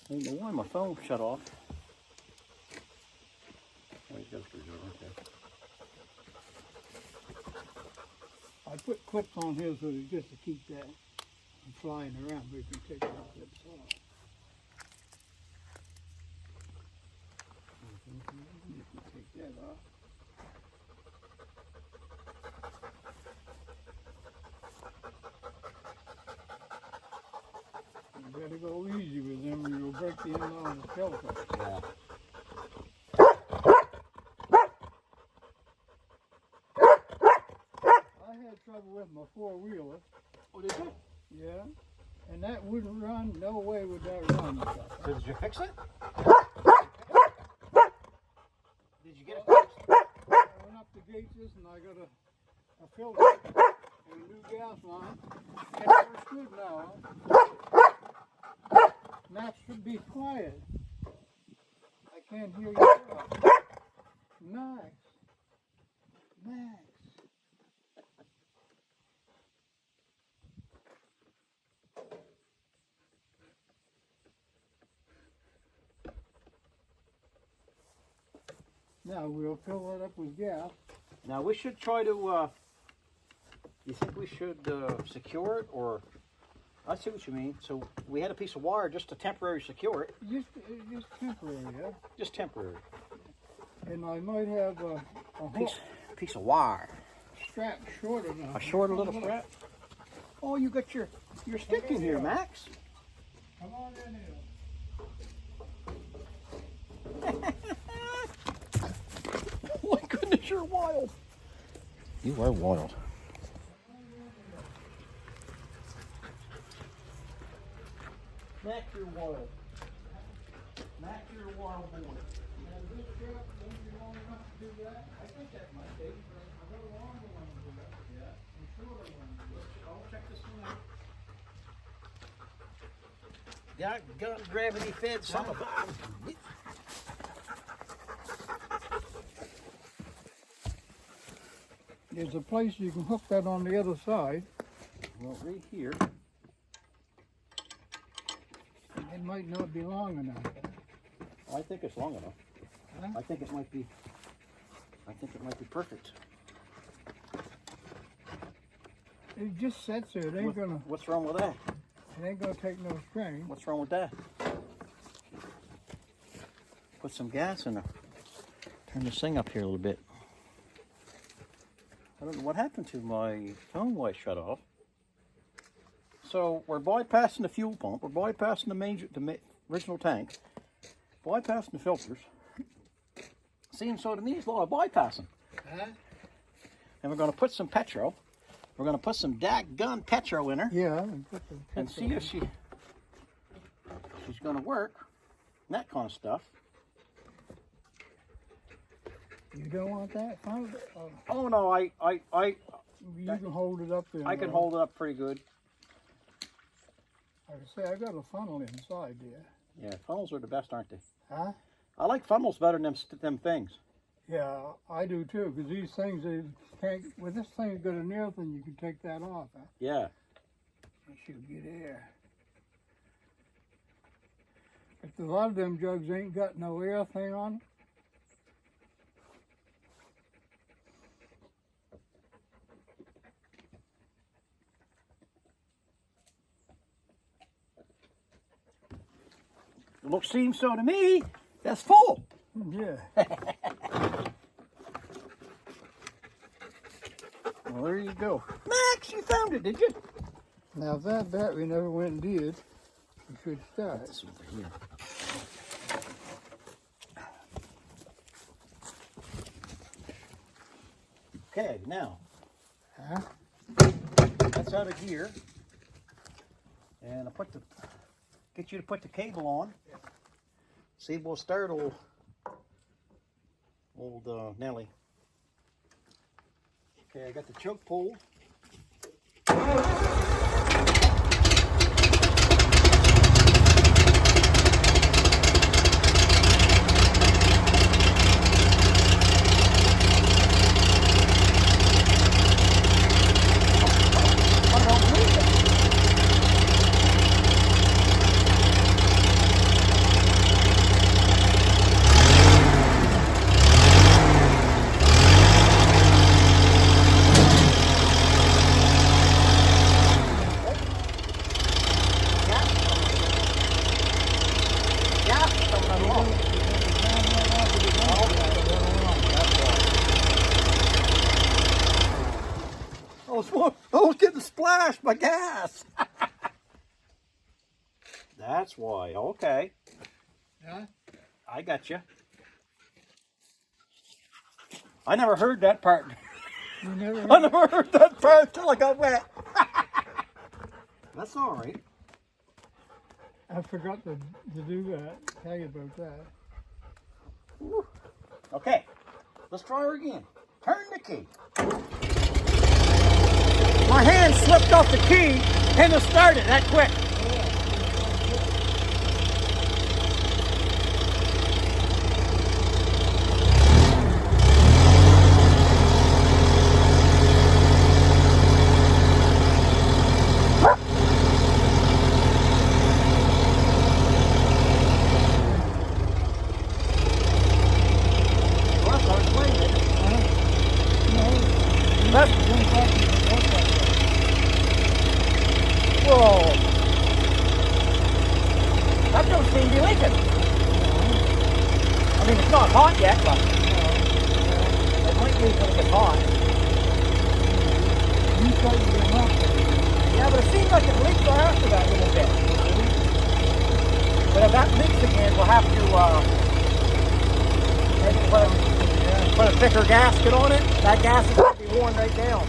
I don't know why my phone shut off. Oh, you got a screwdriver, okay. I put clips on here so that just to keep that from flying around, but you can take those clips off. You can take that off. You gotta go easy with them or you'll break the end on the filter. Yeah. I had trouble with my four-wheeler. Oh, did you? Yeah. And that wouldn't run, no way would that run. So did you fix it? Did you get it fixed? I went up to Gates's and I got a filter and a new gas line. And it's good now. Huh? Now it should be quiet. I can't hear you. Max. Max. Now we'll fill it up with gas. Now we should try to, you think we should secure it, or, I see what you mean. So we had a piece of wire just to temporarily secure it. Just temporary, yeah? Just temporary. And I might have a hook Piece of wire. strap short enough. A short little strap. Oh, you got your stick in here, Max. Come on in here. Oh my goodness, you're wild. You are wild. Max, you're wild. Max, you're a wild boy. Now this strap won't be long enough to do that. I think that might be. I've got a longer one to do that. Yeah. And a shorter one to do that. I'll check this one out. Gun gravity fed son of a. There's a place you can hook that on the other side. Well, right here. It might not be long enough. I think it's long enough. Huh? I think it might be perfect. It just sits there. It ain't gonna. What's wrong with that? It ain't gonna take no strain. What's wrong with that? Put some gas in there. Turn this thing up here a little bit. I don't know what happened to my phone light shut off. So we're bypassing the fuel pump. We're bypassing the original tank. Bypassing the filters. Seems so to me it's a lot of bypassing. Huh? And we're going to put some petrol. We're going to put some gun petrol in her. Yeah. And see if she's going to work. And that kind of stuff. You don't want that? Oh no, you can hold it up there. I can hold it up pretty good. Like I say, I got a funnel inside there. Yeah, funnels are the best, aren't they? Huh? I like funnels better than them things. Yeah, I do too, because these things, they can't, with this thing's got an air thing, you can take that off. Huh? Yeah. It should get air. But a lot of them jugs ain't got no air thing on them. Seems so to me. That's full. Yeah. Well, there you go. Max, you found it, did you? Now, if that battery never went and did, you should start. This over here. Okay, now. Huh? That's out of gear. And I get you to put the cable on. See, we'll start old Nelly. Okay, I got the choke pulled. gosh, my gas. That's why. Okay. Yeah? I got you. I never heard that part. You never heard I never heard that part until I got wet. That's all right. I forgot to do that, tell you about that. Whew. Okay, let's try her again. Turn the key. My hand slipped off the key and it started that quick. Whoa. That don't seem to be leaking. I mean, it's not hot yet, but it might leak when it gets hot. You thought you were hot. Yeah, but it seems like it leaked right after that little bit. But if that leaks again, we'll have to maybe put a thicker gasket on it. That gasket will be worn right down.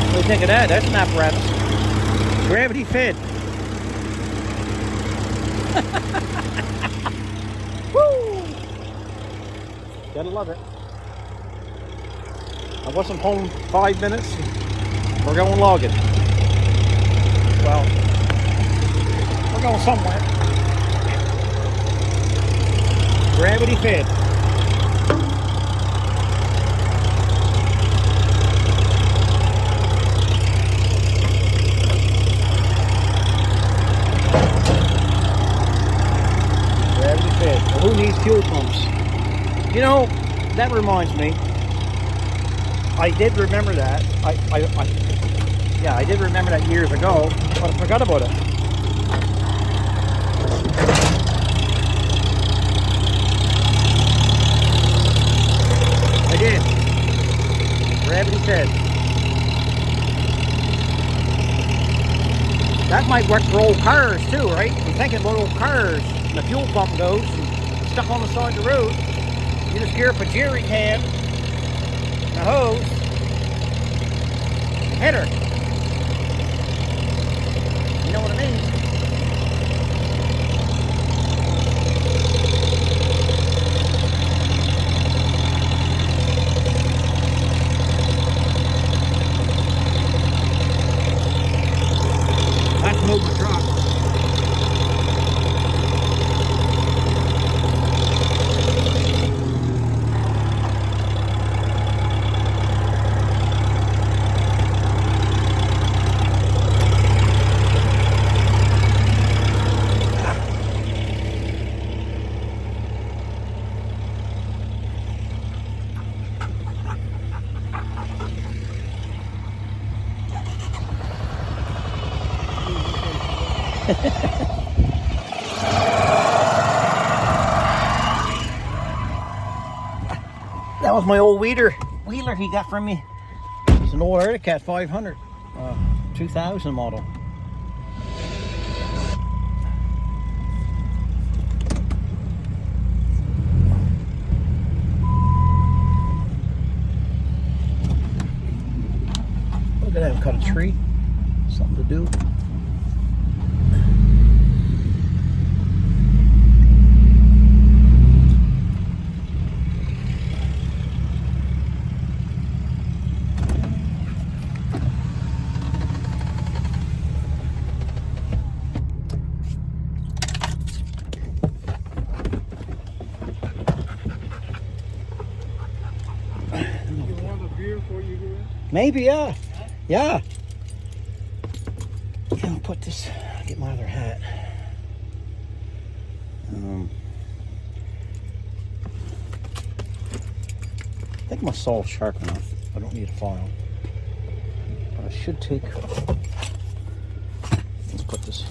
What do you think of that? That's an apparatus. Gravity fed. Woo! Gotta love it. I wasn't home 5 minutes. We're going logging. Well, we're going somewhere. Gravity fed. Who needs fuel pumps? You know, that reminds me. I did remember that. Yeah, I did remember that years ago, but I forgot about it. I did. Gravity fed. That might work for old cars too, right? I'm thinking about old cars. The fuel pump goes and stuck on the side of the road. You just gear up a jerry can, and a hose, and hit her. You know what I mean? That's moving the truck. That was my old wheeler he got from me. It's an old Articat 500, 2000 model. Look at that, cut a tree. Something to do. You want a beer before you go in? Maybe, yeah. Yeah. I'll put this, get my other hat. I think my saw's sharp enough. I don't need a file. But I should take, let's put this